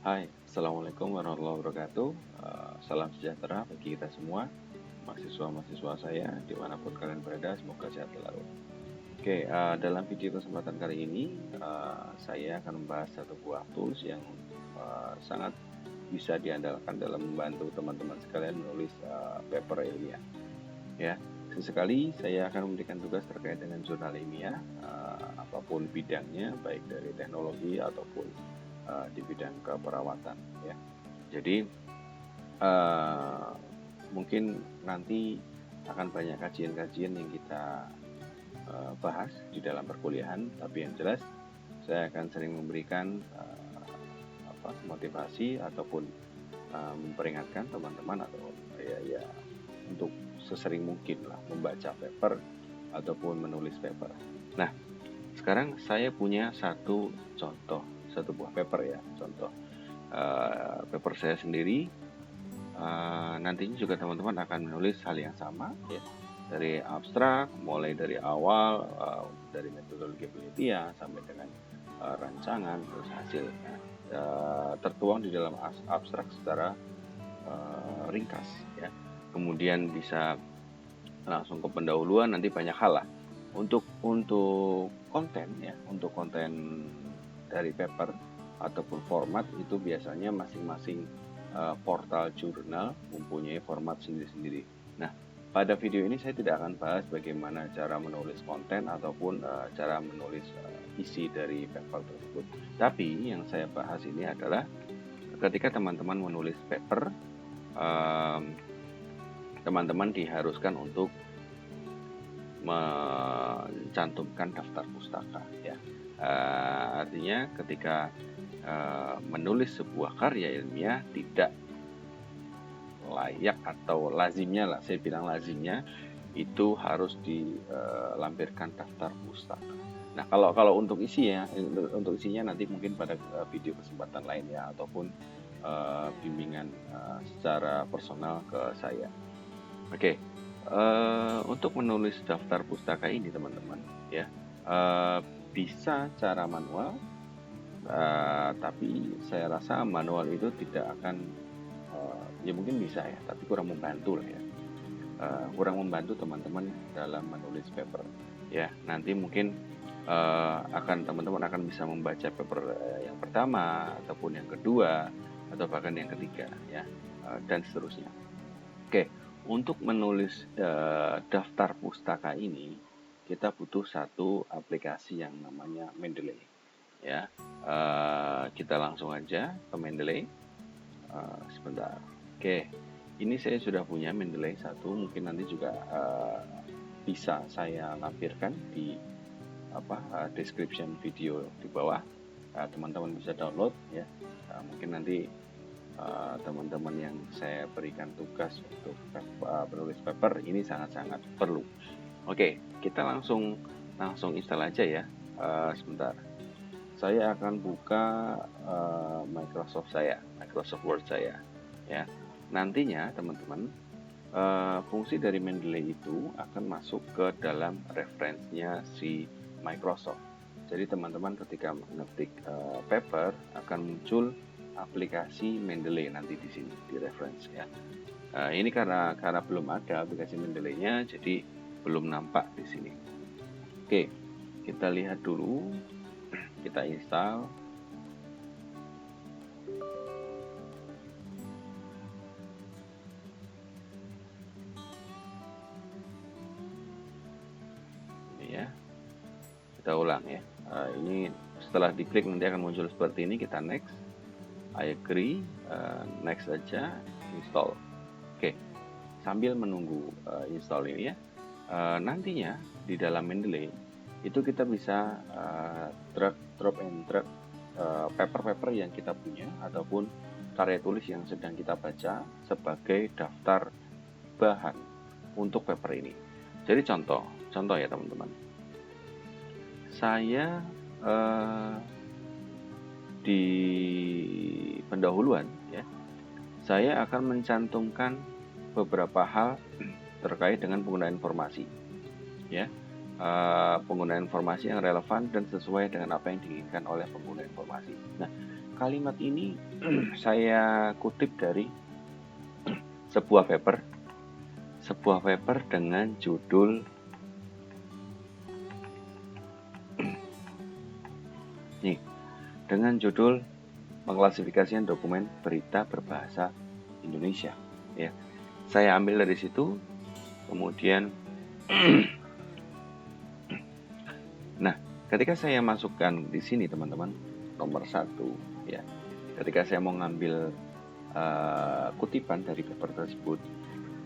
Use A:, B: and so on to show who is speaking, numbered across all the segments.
A: Hai, Assalamualaikum warahmatullahi wabarakatuh. Salam sejahtera bagi kita semua, mahasiswa-mahasiswa saya, dimanapun kalian berada, semoga sehat selalu. Oke, dalam video kesempatan kali ini, saya akan membahas satu buah tools yang sangat bisa diandalkan dalam membantu teman-teman sekalian menulis paper ilmiah. Ya, sesekali saya akan memberikan tugas terkait dengan jurnal ilmiah, apapun bidangnya, baik dari teknologi ataupun di bidang keperawatan. Ya, jadi mungkin nanti akan banyak kajian-kajian yang kita bahas di dalam perkuliahan, tapi yang jelas saya akan sering memberikan motivasi ataupun memperingatkan teman-teman atau ya untuk sesering mungkin lah membaca paper ataupun menulis paper. Nah, sekarang saya punya satu buah paper ya, contoh paper saya sendiri. Nantinya juga teman-teman akan menulis hal yang sama ya, dari abstrak, mulai dari awal, dari metodologi penelitian sampai dengan rancangan terus hasil tertuang di dalam abstrak secara ringkas ya. Kemudian bisa langsung ke pendahuluan, nanti banyak hal lah. Untuk konten ya, untuk konten dari paper ataupun format itu biasanya masing-masing portal jurnal mempunyai format sendiri-sendiri. Nah, pada video ini saya tidak akan bahas bagaimana cara menulis konten ataupun cara menulis isi dari paper tersebut. Tapi yang saya bahas ini adalah ketika teman-teman menulis paper, teman-teman diharuskan untuk mencantumkan daftar pustaka ya. Artinya ketika menulis sebuah karya ilmiah tidak layak atau lazimnya lah, saya bilang lazimnya itu harus dilampirkan daftar pustaka. Nah, kalau untuk isinya nanti mungkin pada video kesempatan lain ya, ataupun bimbingan secara personal ke saya. Oke, untuk menulis daftar pustaka ini teman-teman ya, bisa cara manual, tapi saya rasa manual itu tidak akan ya mungkin bisa ya, tapi kurang membantu lah ya, kurang membantu teman-teman dalam menulis paper ya. Nanti mungkin teman-teman akan bisa membaca paper yang pertama ataupun yang kedua atau bahkan yang ketiga ya, dan seterusnya. Oke, untuk menulis daftar pustaka ini kita butuh satu aplikasi yang namanya Mendeley ya. Kita langsung aja ke Mendeley. Sebentar. Oke, ini saya sudah punya Mendeley satu, mungkin nanti juga bisa saya lampirkan di description video di bawah. Teman-teman bisa download ya. Mungkin nanti teman-teman yang saya berikan tugas untuk menulis paper ini sangat-sangat perlu. Oke, kita langsung install aja ya. Sebentar, saya akan buka Microsoft Word saya ya. Nantinya teman-teman, fungsi dari Mendeley itu akan masuk ke dalam referensinya si Microsoft. Jadi teman-teman ketika mengetik paper akan muncul aplikasi Mendeley nanti di sini di reference ya. Ini karena belum ada aplikasi Mendeley-nya, jadi belum nampak di sini. Oke, kita lihat dulu, kita install. Ini ya, kita ulang ya. Ini setelah diklik nanti akan muncul seperti ini. Kita next, I agree, next aja, install. Oke, sambil menunggu install ini ya, nantinya di dalam Mendeley itu kita bisa drop and drag paper-paper yang kita punya ataupun karya tulis yang sedang kita baca sebagai daftar bahan untuk paper ini. Jadi contoh ya teman-teman, saya di pendahuluan ya, saya akan mencantumkan beberapa hal terkait dengan penggunaan informasi ya, penggunaan informasi yang relevan dan sesuai dengan apa yang diinginkan oleh pengguna informasi. Nah, kalimat ini saya kutip dari sebuah paper dengan judul nih, dengan judul pengklasifikasian dokumen berita berbahasa Indonesia, ya. Saya ambil dari situ, kemudian nah, ketika saya masukkan di sini teman-teman, nomor 1, ya. Ketika saya mau ngambil kutipan dari paper tersebut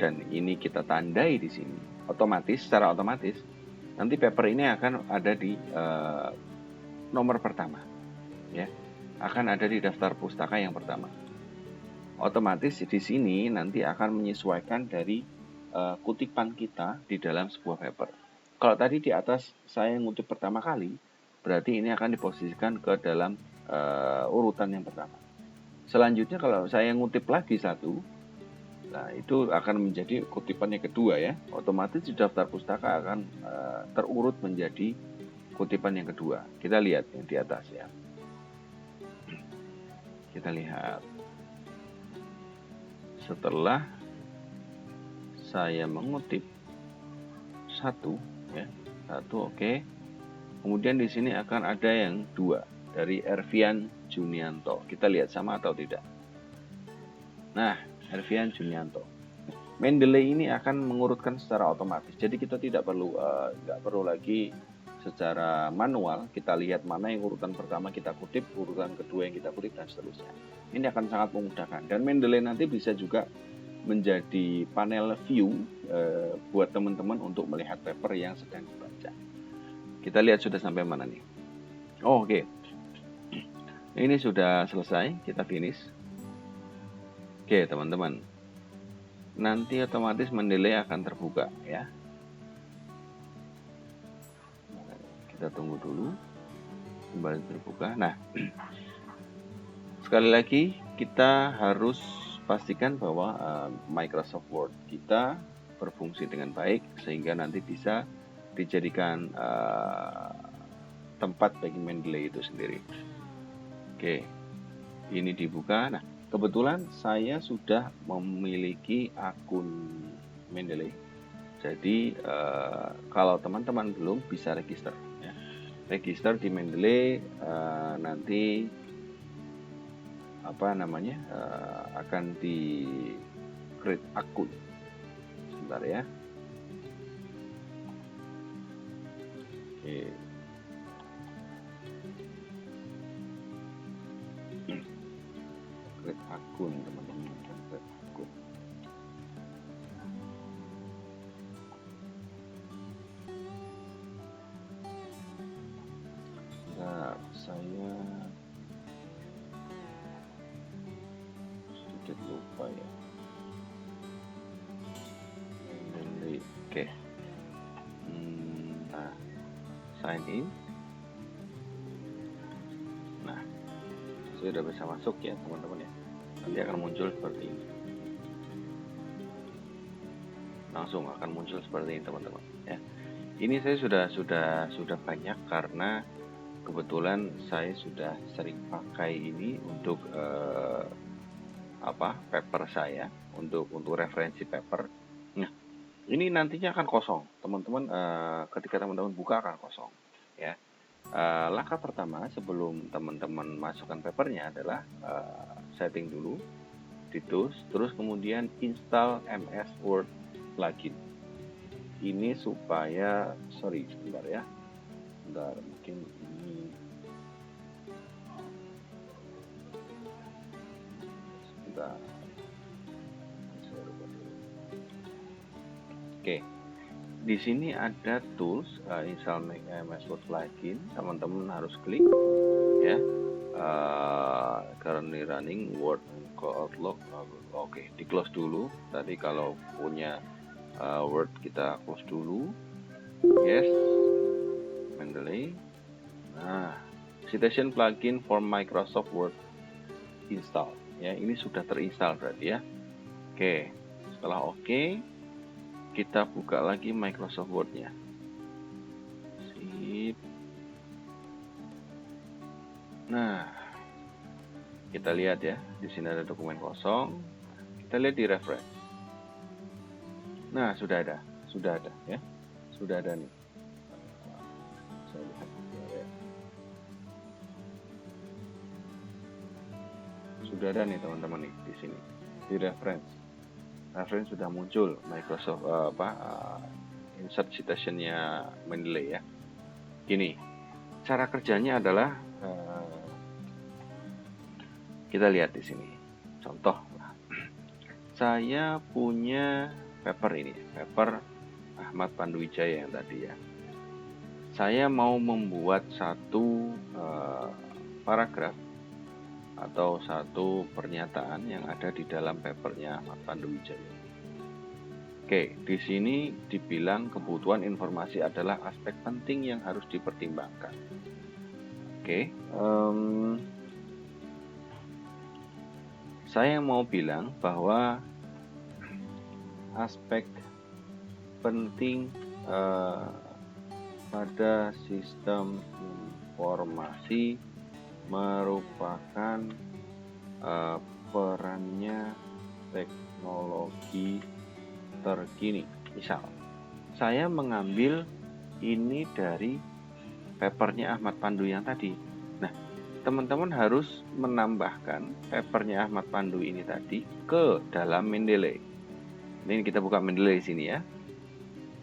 A: dan ini kita tandai di sini, secara otomatis nanti paper ini akan ada di nomor pertama, ya, akan ada di daftar pustaka yang pertama. Otomatis di sini nanti akan menyesuaikan dari kutipan kita di dalam sebuah paper. Kalau tadi di atas saya ngutip pertama kali, berarti ini akan diposisikan ke dalam urutan yang pertama. Selanjutnya kalau saya ngutip lagi satu, nah itu akan menjadi kutipan yang kedua, ya. Otomatis di daftar pustaka akan terurut menjadi kutipan yang kedua. Kita lihat yang di atas, ya. Kita lihat. Setelah saya mengutip satu, ya, satu, oke. Kemudian di sini akan ada yang 2 dari Ervian Junianto. Kita lihat sama atau tidak. Nah, Ervian Junianto. Mendeley ini akan mengurutkan secara otomatis. Jadi kita nggak perlu lagi secara manual kita lihat mana yang urutan pertama kita kutip, urutan kedua yang kita kutip, dan seterusnya. Ini akan sangat memudahkan. Dan Mendeley nanti bisa juga menjadi panel view buat teman-teman untuk melihat paper yang sedang dibaca. Kita lihat sudah sampai mana nih. Oke. Ini sudah selesai, kita finish. Oke, teman-teman. Nanti otomatis Mendeley akan terbuka, ya. Kita tunggu dulu kembali terbuka. Nah, sekali lagi kita harus pastikan bahwa Microsoft Word kita berfungsi dengan baik sehingga nanti bisa dijadikan tempat bagi Mendeley itu sendiri. Oke, ini dibuka. Nah, kebetulan saya sudah memiliki akun Mendeley. Jadi kalau teman-teman belum, bisa register. Register di Mendeley, nanti akan di create akun. Sebentar, ya. Oke. Create akun, teman-teman. Create akun. Nah, saya sedikit lupa, ya. Oke. Nah, sign in. Nah, sudah bisa masuk, ya, teman-teman, ya. Nanti akan muncul seperti ini. Langsung akan muncul seperti ini, teman-teman, ya. Ini saya sudah banyak karena kebetulan saya sudah sering pakai ini untuk paper saya, untuk referensi paper. Nah, ini nantinya akan kosong, teman-teman. Ketika teman-teman buka akan kosong, ya. Langkah pertama sebelum teman-teman masukkan papernya adalah setting dulu di tools, terus kemudian install MS Word plugin. Ini supaya, sebentar, ya. Bentar, mungkin ini sebentar. Oke. Di sini ada tools install MS Word plugin. Teman-teman harus klik, ya. Currently running Word Outlook. Oke, di close dulu. Tadi kalau punya Word kita close dulu. Yes. Mendeley. Nah, citation plugin for Microsoft Word install, ya. Ini sudah terinstall berarti, ya. Oke. Setelah oke, kita buka lagi Microsoft Word-nya. Sip. Nah, Kita lihat ya, di sini ada dokumen kosong. Kita lihat di reference. Nah, sudah ada ya. Sudah ada nih. Saya lihat. Sudah ada nih teman-teman nih di sini. Di reference. Reference sudah muncul Microsoft insert citation-nya Mendeley ya. Gini, cara kerjanya adalah kita lihat di sini. Contoh, saya punya paper ini, paper Ahmad Panduwijaya yang tadi ya. Saya mau membuat satu paragraf atau satu pernyataan yang ada di dalam papernya Ahmad Panduwijaya. Oke, di sini dibilang kebutuhan informasi adalah aspek penting yang harus dipertimbangkan. Oke, saya mau bilang bahwa aspek penting pada sistem informasi merupakan perannya teknologi terkini. Misal, saya mengambil ini dari papernya Ahmad Pandu yang tadi. Nah, teman-teman harus menambahkan papernya Ahmad Pandu ini tadi ke dalam Mendeley. Ini kita buka Mendeley sini ya.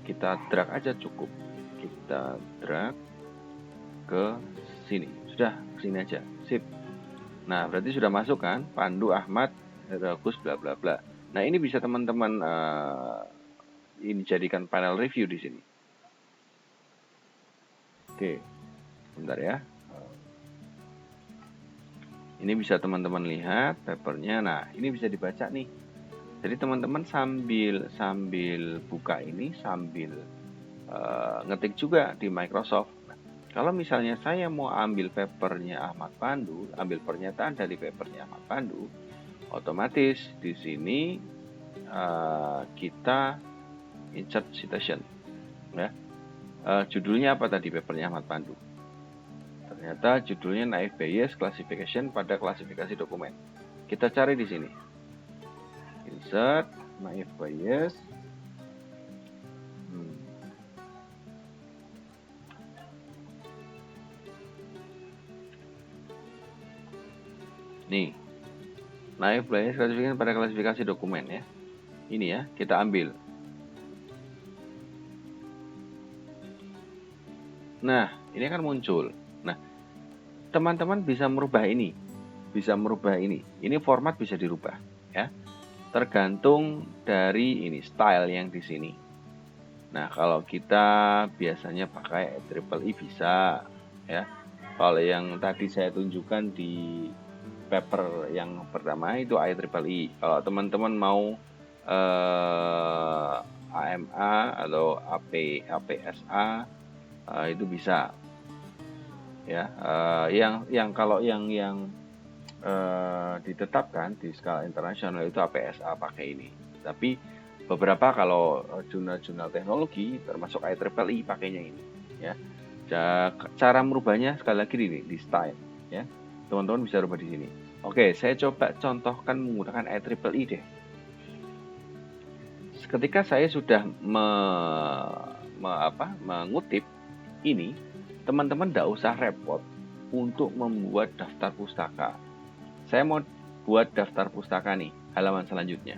A: Kita drag aja cukup. Kita drag ke sini. Sudah, sini aja. Sip. Nah, berarti sudah masuk kan? Pandu Ahmad Ragus bla bla bla. Nah, ini bisa teman-teman ini jadikan panel review di sini. Oke, bentar ya. Ini bisa teman-teman lihat papernya. Nah, ini bisa dibaca nih. Jadi teman-teman sambil buka ini, sambil ngetik juga di Microsoft. Nah, kalau misalnya saya mau ambil papernya Ahmad Pandu, ambil pernyataan dari papernya Ahmad Pandu, otomatis di sini kita insert citation ya. Judulnya apa tadi papernya Ahmad Pandu? Ternyata judulnya Naive Bayes Classification pada klasifikasi dokumen. Kita cari di sini. Insert Naive Bayes. Nih, Naive Bayes Classification pada klasifikasi dokumen ya. Ini ya, kita ambil. Nah, ini akan muncul. Nah, teman-teman bisa merubah ini. Ini format bisa dirubah ya. Tergantung dari ini style yang di sini. Nah, kalau kita biasanya pakai IEEE bisa ya. Kalau yang tadi saya tunjukkan di paper yang pertama itu IEEE. Kalau teman-teman mau AMA atau APSA itu bisa ya. Yang kalau yang ditetapkan di skala internasional itu APSA pakai ini. Tapi beberapa kalau jurnal-jurnal teknologi termasuk IEEE pakainya ini ya. Cara merubahnya sekali lagi di style ya. Teman-teman bisa rubah di sini. Oke, saya coba contohkan menggunakan IEEE deh. Ketika saya sudah mengutip ini, teman-teman tidak usah repot untuk membuat daftar pustaka. Saya mau buat daftar pustaka nih, halaman selanjutnya.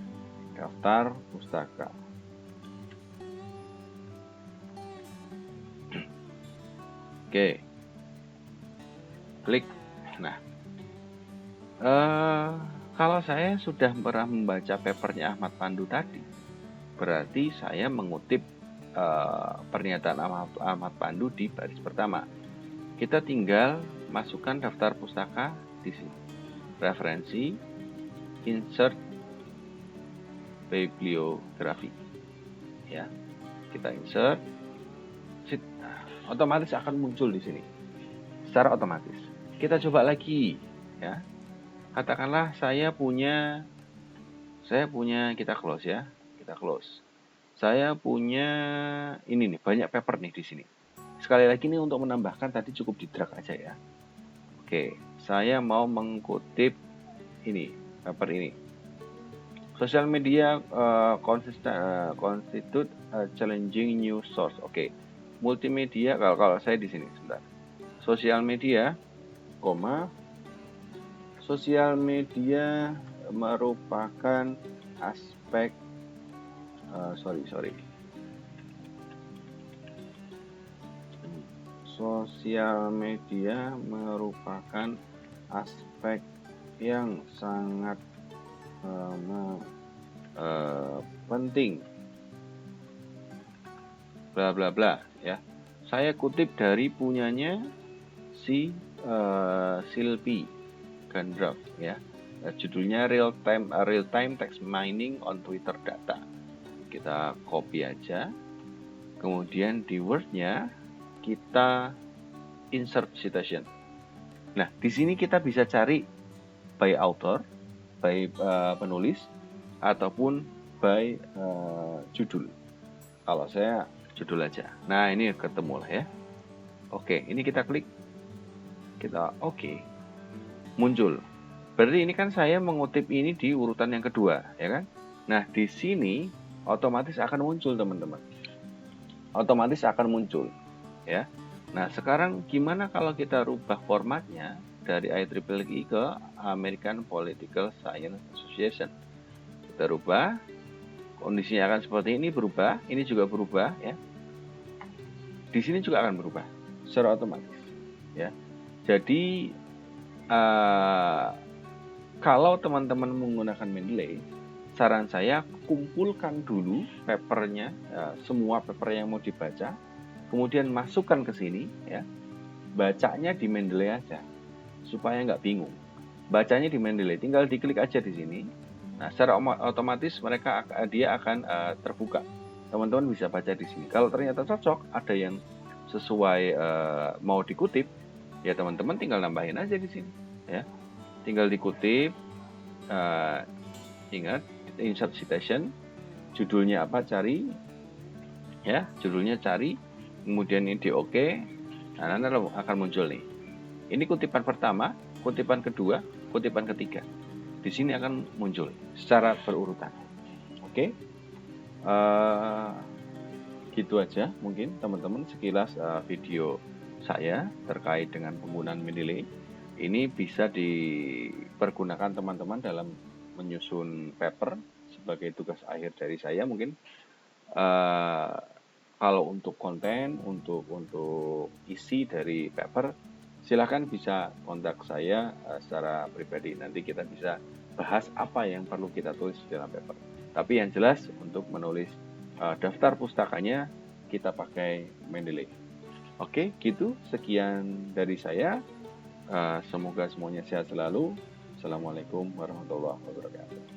A: Daftar pustaka. Oke. Klik. Nah, kalau saya sudah pernah membaca papernya Ahmad Pandu tadi, berarti saya mengutip pernyataan Ahmad Pandu di baris pertama. Kita tinggal masukkan daftar pustaka di sini. Referensi, insert bibliografi. Ya. Kita insert. Otomatis akan muncul di sini. Secara otomatis. Kita coba lagi, ya. Katakanlah saya punya kita close ya. Kita close. Saya punya ini nih, banyak paper nih di sini. Sekali lagi nih untuk menambahkan tadi cukup di drag aja ya. Oke, saya mau mengutip ini, paper ini. Social media constitute a challenging new source. Oke. Multimedia, kalau saya di sini sebentar. Sosial media, sosial media merupakan aspek Sosial media merupakan aspek yang sangat penting, bla bla bla ya. Saya kutip dari punyanya si Silpi Gandrov ya. Judulnya real time text mining on Twitter data. Kita copy aja. Kemudian di Word-nya kita insert citation. Nah, di sini kita bisa cari by author, by penulis, ataupun by judul. Kalau saya judul aja. Nah, ini ketemu lah ya. Oke, ini kita klik. Kita oke. Muncul. Berarti ini kan saya mengutip ini di urutan yang kedua, ya kan? Nah, di sini otomatis akan muncul, teman-teman. Otomatis akan muncul, ya. Nah, sekarang gimana kalau kita rubah formatnya dari IEEE ke American Political Science Association? Kita rubah, kondisinya akan seperti ini, berubah, ini juga berubah, ya. Di sini juga akan berubah secara otomatis, ya. Jadi kalau teman-teman menggunakan Mendeley, saran saya kumpulkan dulu papernya, semua paper yang mau dibaca, kemudian masukkan ke sini, ya. Bacanya di Mendeley aja, supaya nggak bingung. Bacanya di Mendeley, tinggal diklik aja di sini. Nah, secara otomatis dia akan terbuka. Teman-teman bisa baca di sini. Kalau ternyata cocok, ada yang sesuai mau dikutip, ya teman-teman tinggal nambahin aja di sini, ya. Tinggal dikutip, ingat insert citation, judulnya apa cari, ya judulnya cari, kemudian ini di oke, nah nanti akan muncul nih. Ini kutipan pertama, kutipan kedua, kutipan ketiga. Di sini akan muncul secara berurutan. Oke, gitu aja mungkin teman-teman sekilas video saya terkait dengan penggunaan Mendeley. Ini bisa dipergunakan teman-teman dalam menyusun paper sebagai tugas akhir dari saya mungkin. Kalau untuk konten, untuk isi dari paper, silakan bisa kontak saya secara pribadi. Nanti kita bisa bahas apa yang perlu kita tulis di dalam paper. Tapi yang jelas untuk menulis daftar pustakanya kita pakai Mendeley. Oke, gitu. Sekian dari saya. Semoga semuanya sehat selalu. Assalamualaikum warahmatullahi wabarakatuh.